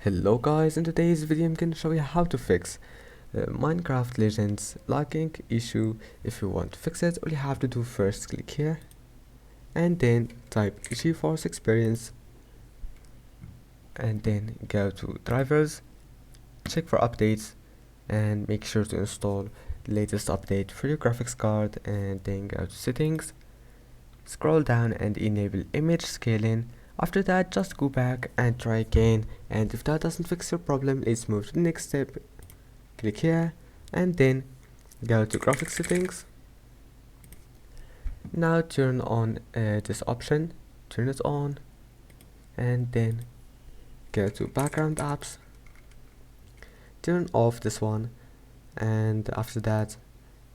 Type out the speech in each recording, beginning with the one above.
Hello guys, in today's video I'm going to show you how to fix Minecraft Legends lagging issue. If you want to fix it, all you have to do first click here and then type GeForce Experience and then go to drivers, check for updates and make sure to install the latest update for your graphics card, and then go to settings, scroll down and enable image scaling. After that, just go back and try again, and if that doesn't fix your problem, let's move to the next step. Click here and then go to graphics settings. Now turn on this option, turn it on, and then go to background apps, turn off this one, and after that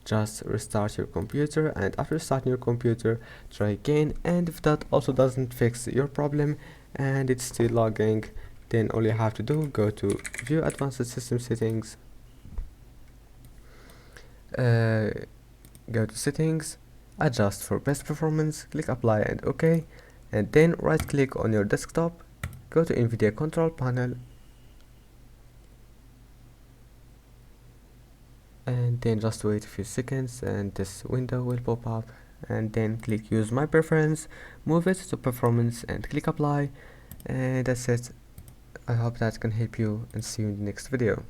just restart your computer, and after starting your computer try again, and if that also doesn't fix your problem and it's still lagging, then all you have to do, go to view advanced system settings, go to settings, adjust for best performance, click apply and OK, and then right click on your desktop, go to NVIDIA control panel, and then just wait a few seconds and this window will pop up, and then click use my preference, move it to performance and click apply, and that's it. I hope that can help you, and see you in the next video.